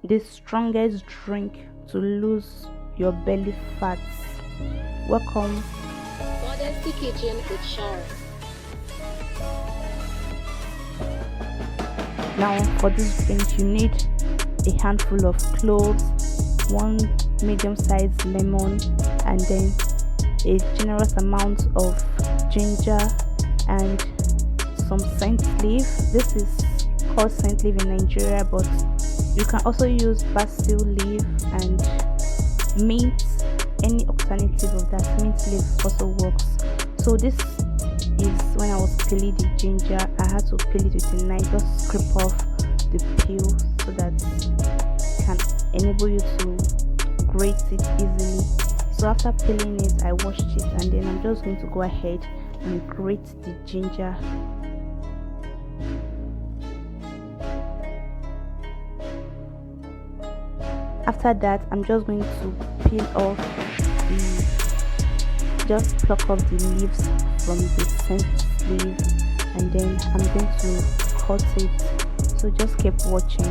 the strongest drink to lose your belly fats. Welcome. Boldesty kitchen with Sharon. Now for this drink you need a handful of cloves, one medium-sized lemon, and then a generous amount of ginger and some scent leaf. This is called scent leaf in Nigeria, but you can also use basil leaf and mint. Any alternative of that, mint leaf also works. So this is when I was peeling the ginger. I had to peel it with a knife, just scrape off the peel so that it can enable you to grate it easily. So after peeling it, I washed it, and then I'm just going to go ahead and grate the ginger. After that, I'm just going to peel off just pluck off the leaves from the scent leaf, and then I'm going to cut it. So just keep watching.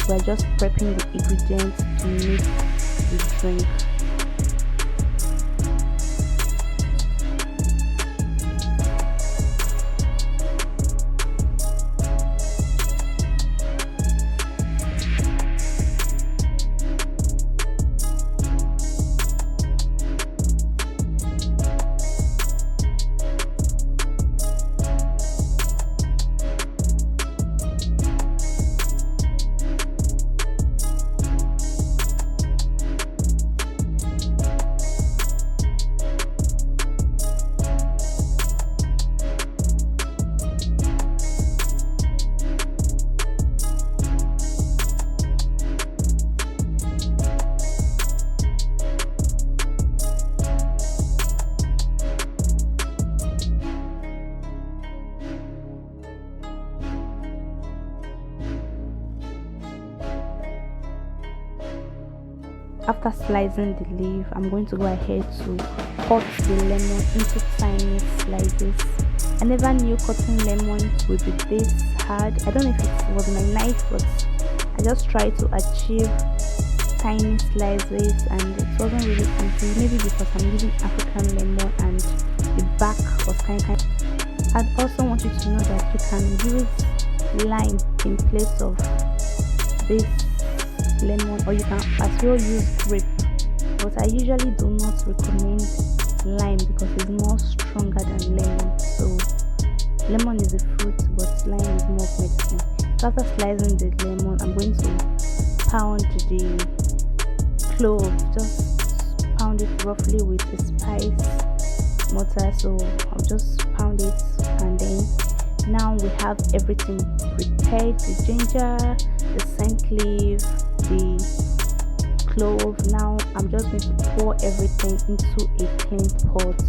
We're just prepping the ingredients to make the drink. After slicing the leaf, I'm going to go ahead to cut the lemon into tiny slices. I never knew cutting lemon would be this hard. I don't know if it was my knife, but I just tried to achieve tiny slices and it wasn't really easy. Maybe because I'm using African lemon and the back was kind of. I'd also want you to know that you can use lime in place of this lemon, or you can as well use grape, but I usually do not recommend lime because it's more stronger than lemon. So lemon is a fruit, but lime is more of medicine. So after slicing the lemon, I'm going to pound the clove, just pound it roughly with a spice mortar. So I'll just pound it, and then now we have everything prepared: the ginger, the scent leaf, the clove. Now I'm just going to pour everything into a clean pot.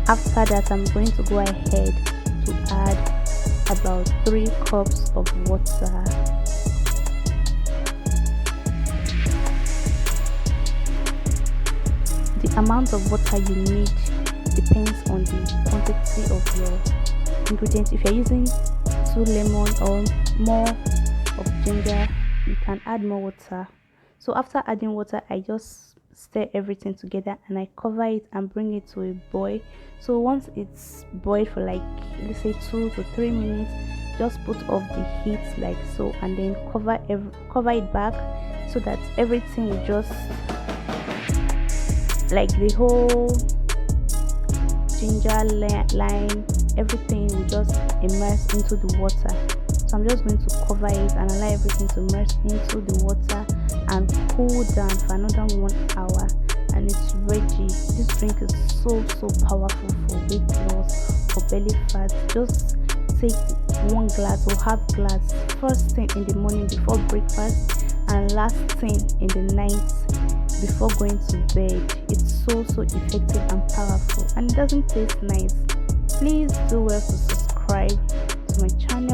After that, I'm going to go ahead to add about 3 cups of water. The amount of water you need depends on the quantity of your ingredients. If you're using 2 lemon or more of ginger, you can add more water. So after adding water, I just stir everything together and I cover it and bring it to a boil. So once it's boiled for like, let's say 2 to 3 minutes, just put off the heat like so, and then cover it back so that everything will just, like the whole ginger, lime, everything will just immerse into the water. So I'm just going to cover it and allow everything to immerse into the water and cool down for another 1 hour, and it's ready. This drink is so powerful for weight loss, for belly fat. Just take 1 glass or half glass first thing in the morning before breakfast, and last thing in the night before going to bed. It's so effective and powerful, and it doesn't taste nice. Please do well to subscribe to my channel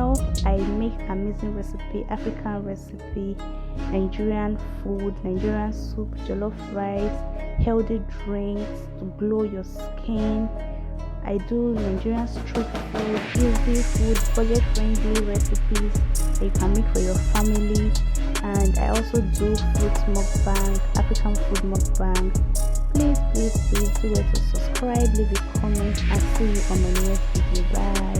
amazing recipe, African recipe, Nigerian food, Nigerian soup, jollof rice, healthy drinks to glow your skin. I do Nigerian street food, easy food, budget friendly recipes that you can make for your family. And I also do food mukbang, African food mukbang. Please do it to subscribe, leave a comment, and see you on my next video. Bye.